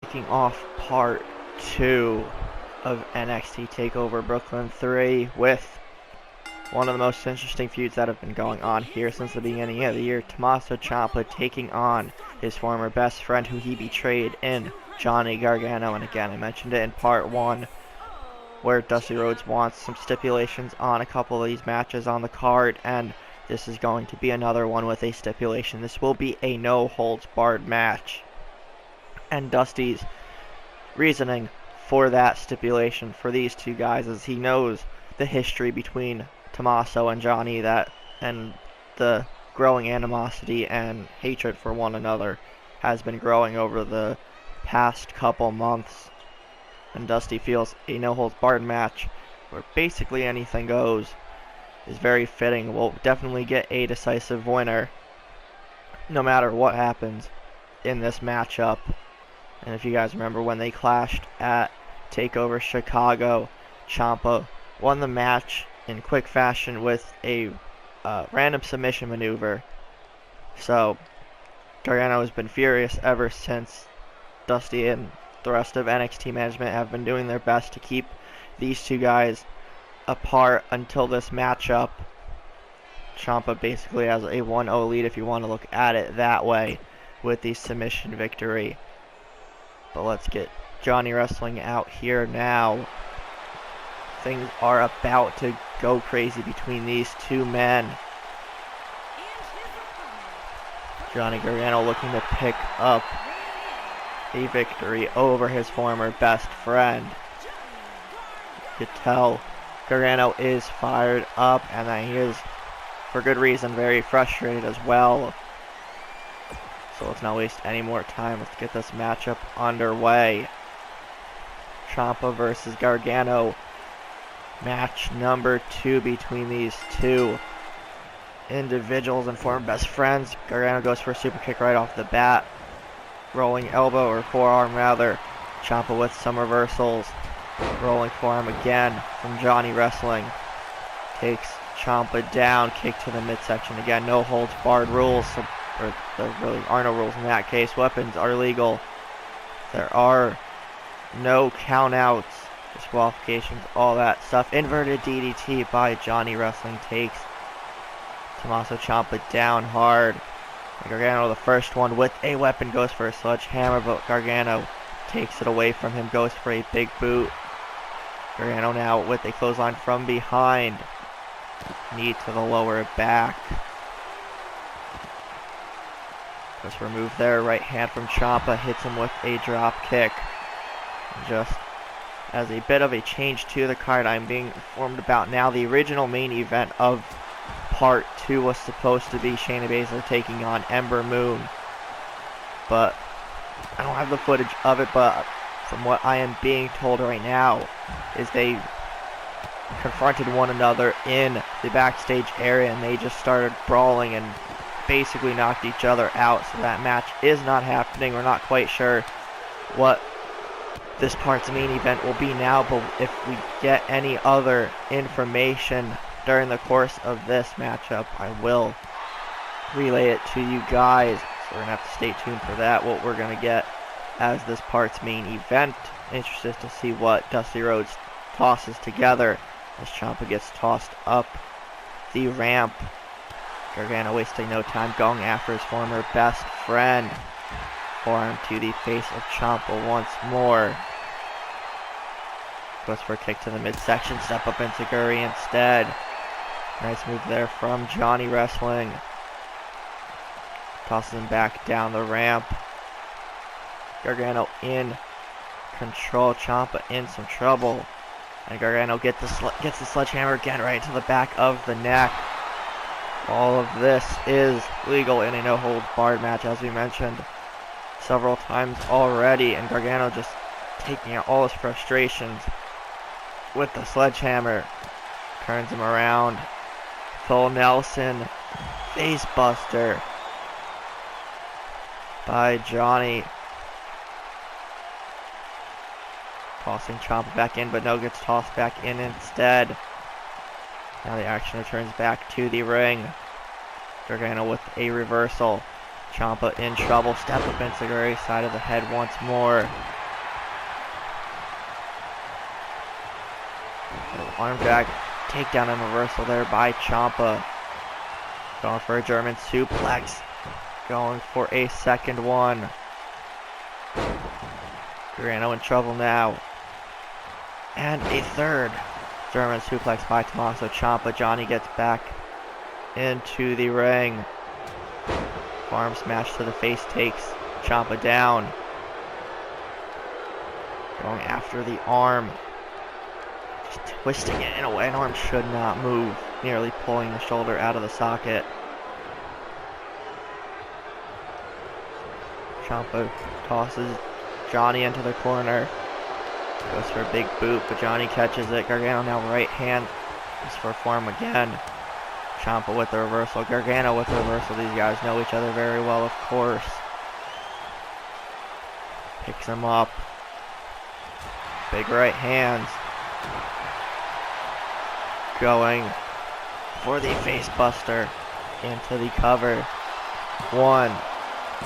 Kicking off part 2 of NXT Takeover Brooklyn 3 with one of the most interesting feuds that have been going on here since the beginning of the year. Tommaso Ciampa taking on his former best friend who he betrayed in Johnny Gargano. And again, I mentioned it in part 1 where Dusty Rhodes wants some stipulations on a couple of these matches on the card, and this is going to be another one with a stipulation. This will be a no-holds-barred match. And Dusty's reasoning for that stipulation for these two guys is he knows the history between Tommaso and Johnny, and the growing animosity and hatred for one another has been growing over the past couple months. And Dusty feels a no-holds-barred match where basically anything goes is very fitting. We'll definitely get a decisive winner no matter what happens in this matchup. And if you guys remember when they clashed at Takeover Chicago, Ciampa won the match in quick fashion with a random submission maneuver. So Gargano has been furious ever since. Dusty and the rest of NXT management have been doing their best to keep these two guys apart until this matchup. Ciampa basically has a 1-0 lead if you want to look at it that way with the submission victory. But let's get Johnny Wrestling out here now. Things are about to go crazy between these two men. Johnny Gargano looking to pick up a victory over his former best friend. You could tell Gargano is fired up, and that he is, for good reason, very frustrated as well. So let's not waste any more time. Let's get this matchup underway. Ciampa versus Gargano. Match number 2 between these two individuals and former best friends. Gargano goes for a super kick right off the bat. Rolling elbow, or forearm rather. Ciampa with some reversals. Rolling forearm again from Johnny Wrestling. Takes Ciampa down. Kick to the midsection. Again, no holds barred rules. So there really are no rules in that case. Weapons are legal. There are no countouts, disqualifications, all that stuff. Inverted DDT by Johnny Wrestling takes Tommaso Ciampa down hard. Gargano, the first one with a weapon, goes for a sledgehammer, but Gargano takes it away from him, goes for a big boot. Gargano now with a clothesline from behind. Knee to the lower back. Just removed there, right hand from Ciampa, hits him with a drop kick. Just as a bit of a change to the card, I'm being informed about now, the original main event of part 2 was supposed to be Shayna Baszler taking on Ember Moon. But I don't have the footage of it, but from what I am being told right now is they confronted one another in the backstage area and they just started brawling and basically knocked each other out. So that match is not happening. We're not quite sure what this part's main event will be now, but if we get any other information during the course of this matchup, I will relay it to you guys. So we're gonna have to stay tuned for that, what we're gonna get as this part's main event. Interested to see what Dusty Rhodes tosses together as Ciampa gets tossed up the ramp. Gargano wasting no time going after his former best friend. Forearm to the face of Ciampa once more. Goes for a kick to the midsection. Step up into Guri instead. Nice move there from Johnny Wrestling. Tosses him back down the ramp. Gargano in control. Ciampa in some trouble. And Gargano gets the sledgehammer again right to the back of the neck. All of this is legal in a no-holds-barred match, as we mentioned several times already. And Gargano just taking out all his frustrations with the sledgehammer. Turns him around. Full Nelson. Face buster by Johnny. Tossing Ciampa back in, but no, gets tossed back in instead. Now the action returns back to the ring. Gargano with a reversal. Ciampa in trouble. Step up into the right side of the head once more. Arm drag, takedown and reversal there by Ciampa. Going for a German suplex. Going for a second one. Gargano in trouble now. And a third German suplex by Tommaso Ciampa. Johnny gets back into the ring. Arm smash to the face takes Ciampa down. Going after the arm. Just twisting it in a way an arm should not move. Nearly pulling the shoulder out of the socket. Ciampa tosses Johnny into the corner. Goes for a big boot, but Johnny catches it. Gargano now right hand. Goes for a forearm again. Ciampa with the reversal. Gargano with the reversal. These guys know each other very well, of course. Picks him up. Big right hands. Going for the face buster into the cover. 1,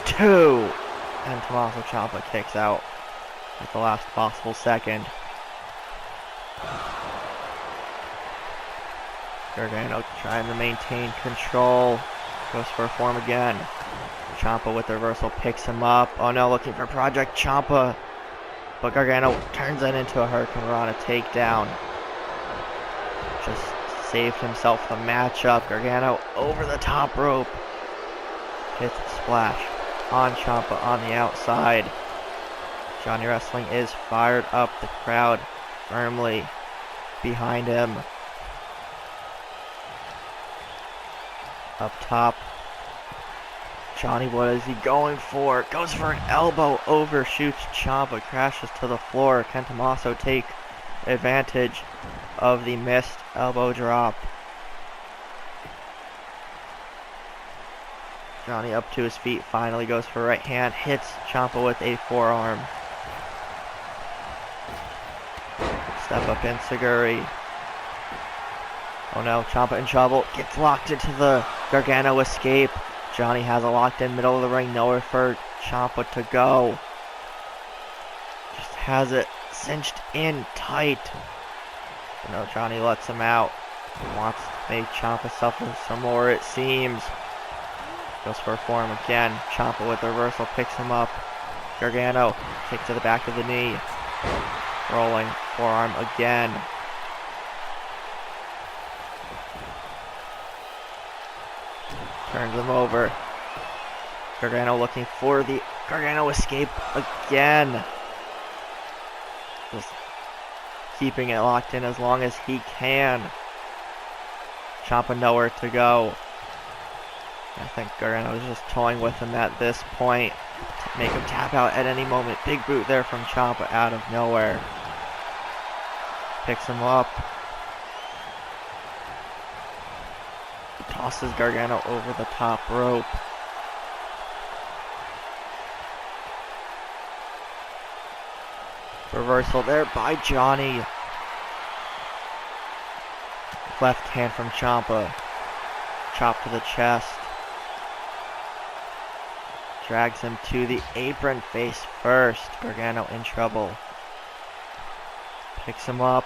2. And Tommaso Ciampa kicks out at the last possible second. Gargano trying to maintain control. Goes for a form again. Ciampa with the reversal picks him up. Oh no, looking for Project Ciampa. But Gargano turns it into a Hurricane Rana takedown. Just saved himself the matchup. Gargano over the top rope. Hits the splash on Ciampa on the outside. Johnny Wrestling is fired up. The crowd firmly behind him. Up top. Johnny, what is he going for? Goes for an elbow, overshoots Ciampa, crashes to the floor. Can Tommaso take advantage of the missed elbow drop? Johnny up to his feet, finally goes for right hand, hits Ciampa with a forearm. Step up in Seguri. Oh no, Ciampa in trouble, gets locked into the Gargano escape. Johnny has a locked in middle of the ring, nowhere for Ciampa to go. Just has it cinched in tight. But no, Johnny lets him out. Wants to make Ciampa suffer some more, it seems. Goes for a forearm again. Ciampa with the reversal picks him up. Gargano, kick to the back of the knee. Rolling forearm again. Turns him over. Gargano looking for the Gargano escape again. Just keeping it locked in as long as he can. Ciampa nowhere to go. I think Gargano is just toying with him at this point to make him tap out at any moment. Big boot there from Ciampa out of nowhere. Picks him up. Tosses Gargano over the top rope. Reversal there by Johnny. Left hand from Ciampa. Chop to the chest. Drags him to the apron face first. Gargano in trouble. Picks him up.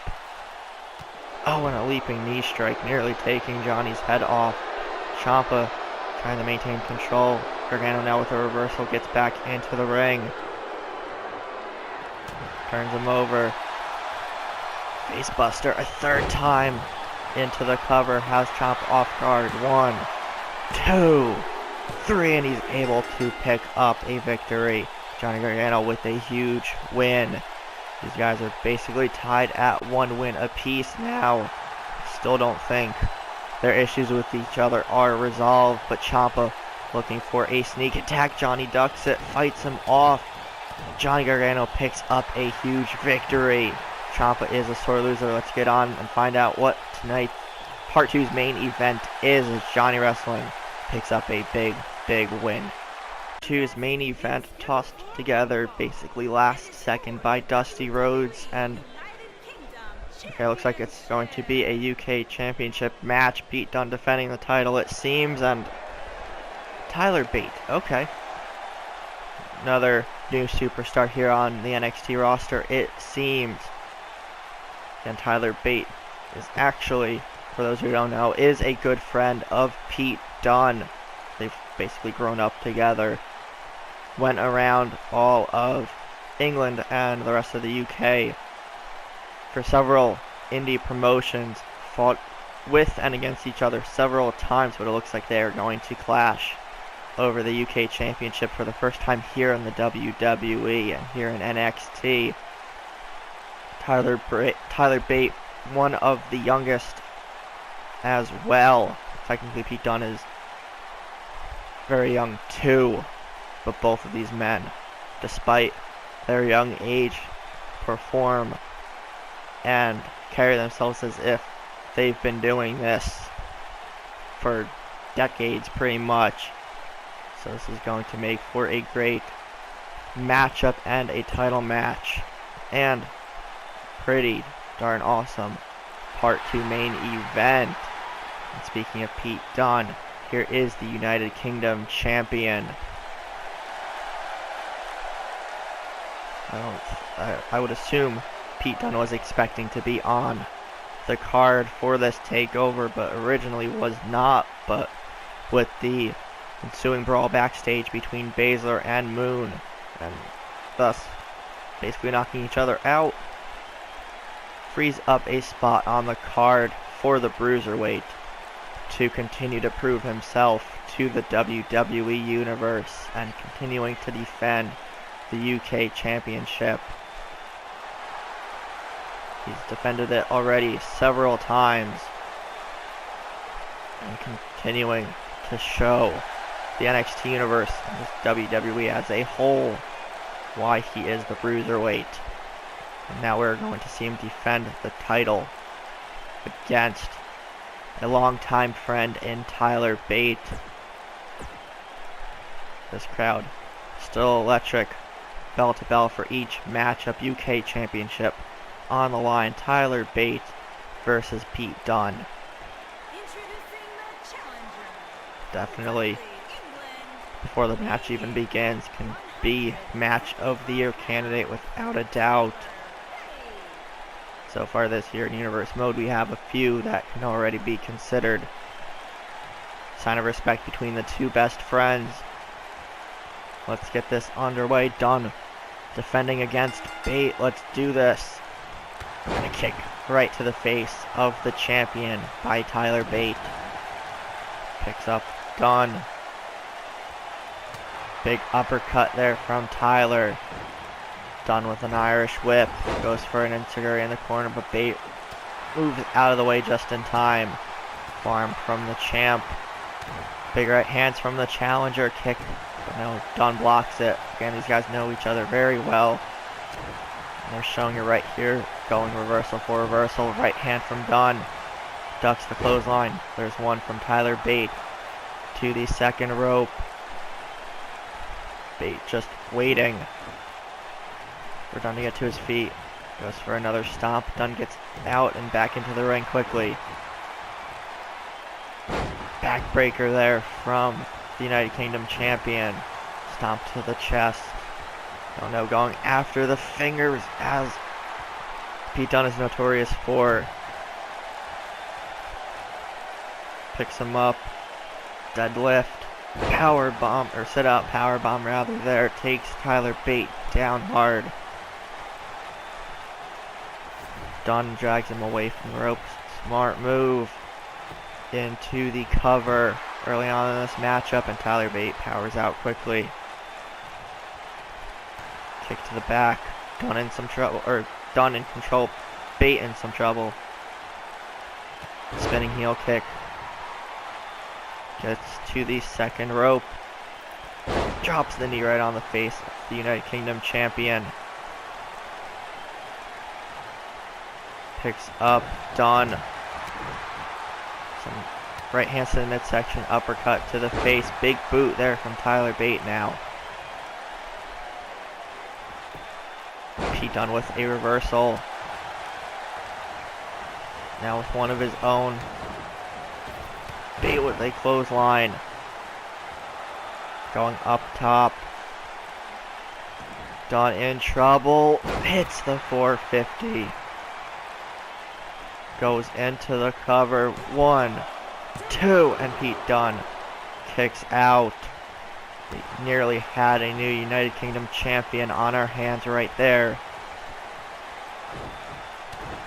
Oh, and a leaping knee strike, nearly taking Johnny's head off. Ciampa trying to maintain control. Gargano now with a reversal, gets back into the ring. Turns him over. Facebuster a third time into the cover. Has Ciampa off guard. 1, 2, 3, and he's able to pick up a victory. Johnny Gargano with a huge win. These guys are basically tied at 1 win apiece now. Still don't think their issues with each other are resolved, but Ciampa looking for a sneak attack. Johnny ducks it, fights him off. Johnny Gargano picks up a huge victory. Ciampa is a sore loser. Let's get on and find out what tonight's Part 2's main event is, as Johnny Wrestling picks up a big win. 2's main event tossed together basically last second by Dusty Rhodes, and okay, looks like it's going to be a UK Championship match. Pete Dunne defending the title, it seems, and Tyler Bate, okay. Another new superstar here on the NXT roster, it seems. And Tyler Bate is actually, for those who don't know, is a good friend of Pete Dunne. They've basically grown up together. Went around all of England and the rest of the UK for several indie promotions, fought with and against each other several times, but it looks like they are going to clash over the UK Championship for the first time here in the WWE and here in NXT. Tyler Bate, one of the youngest as well. Technically, Pete Dunne is very young too, but both of these men, despite their young age, perform and carry themselves as if they've been doing this for decades pretty much. So this is going to make for a great matchup and a title match, and pretty darn awesome Part 2 main event. And speaking of Pete Dunne, here is the United Kingdom champion. I would assume Pete Dunne was expecting to be on the card for this takeover, but originally was not. But with the ensuing brawl backstage between Baszler and Moon, and thus basically knocking each other out, frees up a spot on the card for the Bruiserweight to continue to prove himself to the WWE Universe and continuing to defend the UK Championship. He's defended it already several times and continuing to show the NXT Universe and this WWE as a whole why he is the Bruiserweight. And now we're going to see him defend the title against a longtime friend in Tyler Bate. This crowd still electric, bell to bell for each matchup. UK Championship on the line. Tyler Bate versus Pete Dunne. Definitely, before the match even begins, can be match of the year candidate without a doubt. So far this year in Universe Mode, we have a few that can already be considered. Sign of respect between the two best friends. Let's get this underway. Dunne defending against Bate. Let's do this. And a kick right to the face of the champion by Tyler Bate. Picks up Dunne. Big uppercut there from Tyler. Dunne with an Irish whip. Goes for an enziguri in the corner, but Bate moves out of the way just in time. Forearm from the champ. Big right hands from the challenger. Kick. But no, Dunne blocks it. Again, these guys know each other very well. And they're showing it right here. Going reversal for reversal. Right hand from Dunne. Ducks the clothesline. There's one from Tyler Bate to the second rope. Bate just waiting for Dunne to get to his feet. Goes for another stomp. Dunne gets out and back into the ring quickly. Backbreaker there from the United Kingdom champion. Stomp to the chest. Oh no, going after the fingers, as Pete Dunne is notorious for. Picks him up. Deadlift. Power bomb, or sit out power bomb rather there. Takes Tyler Bate down hard. Dunne drags him away from the ropes. Smart move into the cover early on in this matchup, and Tyler Bate powers out quickly. Kick to the back. Dunne in some trouble, or Dunne in control. Bate in some trouble. Spinning heel kick. Gets to the second rope. Drops the knee right on the face of the United Kingdom champion. Picks up Dunne. Some right hands to the midsection. Uppercut to the face. Big boot there from Tyler Bate now. Pete Dunne with a reversal. Now with one of his own. Bate with a clothesline. Going up top. Dunne in trouble. Hits the 450. goes into the cover. 1, 2, and Pete Dunne kicks out. We nearly had a new United Kingdom champion on our hands right there.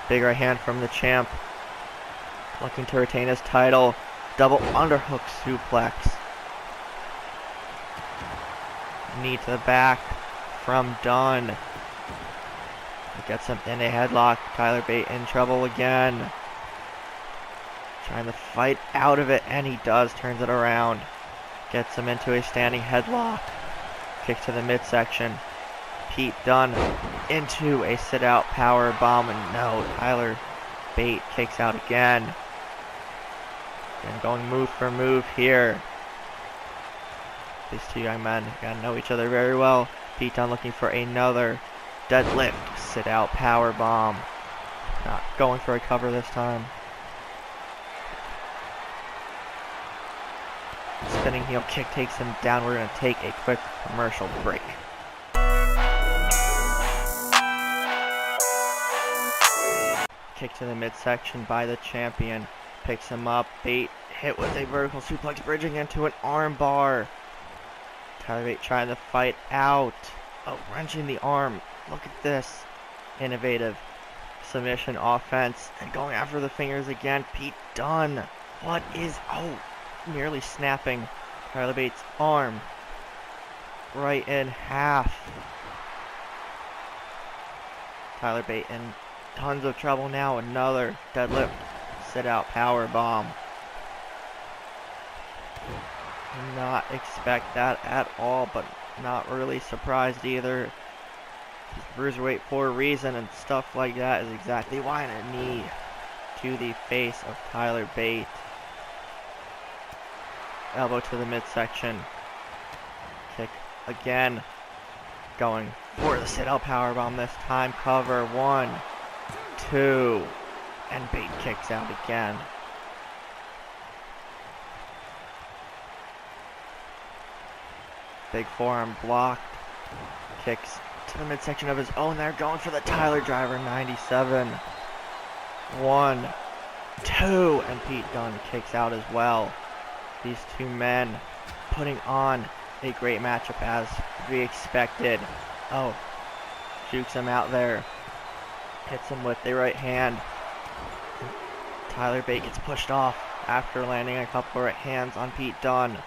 Big right hand from the champ. Looking to retain his title. Double underhook suplex. Knee to the back from Dunne. Gets him in a headlock. Tyler Bate in trouble again. Trying to fight out of it, and he does. Turns it around. Gets him into a standing headlock. Kick to the midsection. Pete Dunne into a sit-out power bomb, and no, Tyler Bate kicks out again. And going move for move here. These two young men gotta know each other very well. Pete Dunne looking for another deadlift, sit-out power bomb. Not going for a cover this time. Spinning heel kick takes him down. We're going to take a quick commercial break. Kick to the midsection by the champion. Picks him up. Bate hit with a vertical suplex, bridging into an arm bar. Tyler Bate trying to fight out. Oh, wrenching the arm. Look at this. Innovative submission offense. And going after the fingers again. Pete Dunne. What is... Oh, nearly snapping Tyler Bate's arm right in half. Tyler Bate in tons of trouble now. Another deadlift sit-out power bomb. Did not expect that at all, but not really surprised either. He's bruiserweight for a reason, and stuff like that is exactly why. And a knee to the face of Tyler Bate. Elbow to the midsection. Kick again. Going for the sit-out powerbomb this time. Cover. 1, 2. And Bate kicks out again. Big forearm blocked. Kicks to the midsection of his own there. Going for the Tyler Driver. 97. 1, 2. And Pete Dunne kicks out as well. These two men putting on a great matchup as we expected. Oh, jukes him out there. Hits him with the right hand. Tyler Bate gets pushed off after landing a couple right hands on Pete Dunne.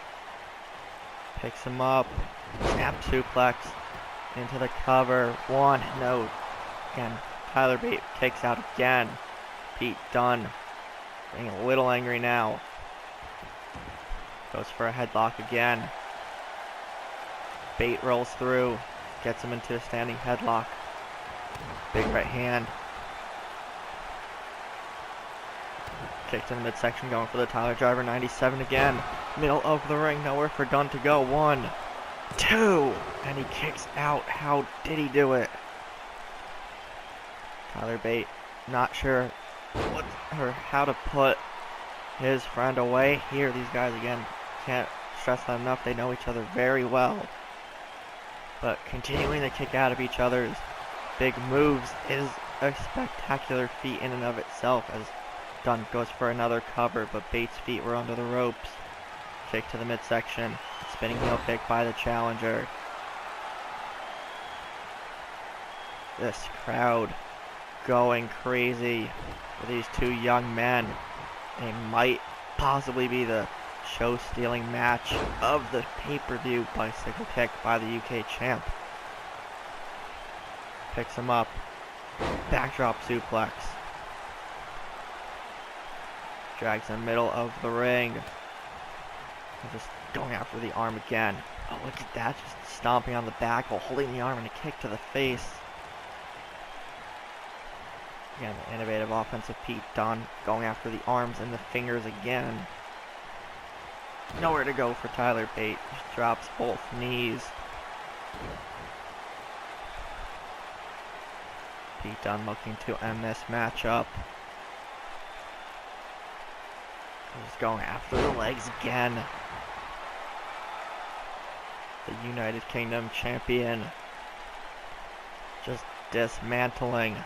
Picks him up. Snap suplex into the cover. 1, no. Again, Tyler Bate kicks out again. Pete Dunne getting a little angry now. Goes for a headlock again. Bate rolls through. Gets him into a standing headlock. Big right hand. Kick to the midsection, going for the Tyler Driver. 97 again. Middle of the ring, nowhere for Dunne to go. 1, 2. And he kicks out. How did he do it? Tyler Bate not sure what or how to put his friend away here. These guys, again, can't stress that enough. They know each other very well. But continuing to kick out of each other's big moves is a spectacular feat in and of itself, as Dunne goes for another cover, but Bates' feet were under the ropes. Kick to the midsection. Spinning heel kick by the challenger. This crowd going crazy for these two young men. They might possibly be the show-stealing match of the pay-per-view. Bicycle kick by the UK champ. Picks him up. Backdrop suplex. Drags in the middle of the ring. Just going after the arm again. Oh, look at that. Just stomping on the back while holding the arm and a kick to the face. Again, the innovative offensive Pete Dunne going after the arms and the fingers again. Nowhere to go for Tyler Bate. Just drops both knees. Pete Dunne looking to end this matchup. Just going after the legs again. The United Kingdom champion just dismantling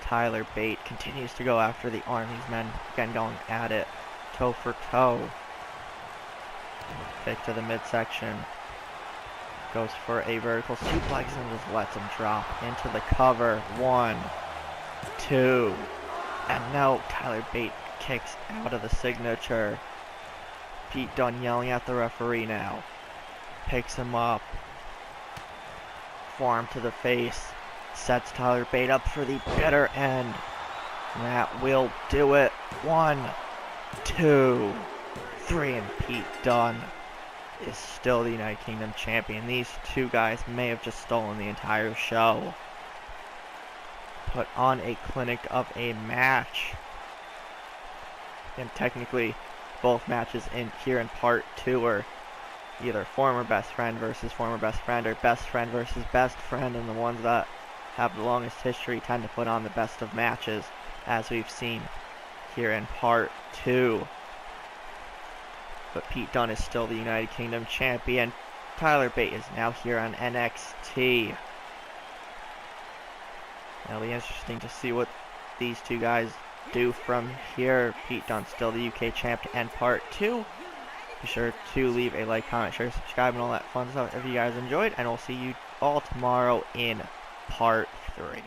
Tyler Bate continues to go after the Army's men, again going at it, toe for toe. Kick to the midsection. Goes for a vertical suplex and just lets him drop into the cover. 1, 2, and now Tyler Bate kicks out of the signature. Pete Dunne yelling at the referee now. Picks him up. Forearm to the face. Sets Tyler Bate up for the bitter end. And that will do it. 1, 2, 3, and Pete Dunne is still the United Kingdom champion. These two guys may have just stolen the entire show. Put on a clinic of a match. And technically, both matches in here in part 2 are either former best friend versus former best friend, or best friend versus best friend, and the ones that have the longest history tend to put on the best of matches, as we've seen here in part 2. But Pete Dunne is still the United Kingdom champion. Tyler Bate is now here on NXT. It'll be interesting to see what these two guys do from here. Pete Dunne still the UK champ to end part 2. Be sure to leave a like, comment, share, subscribe, and all that fun stuff if you guys enjoyed. And we'll see you all tomorrow in part 3.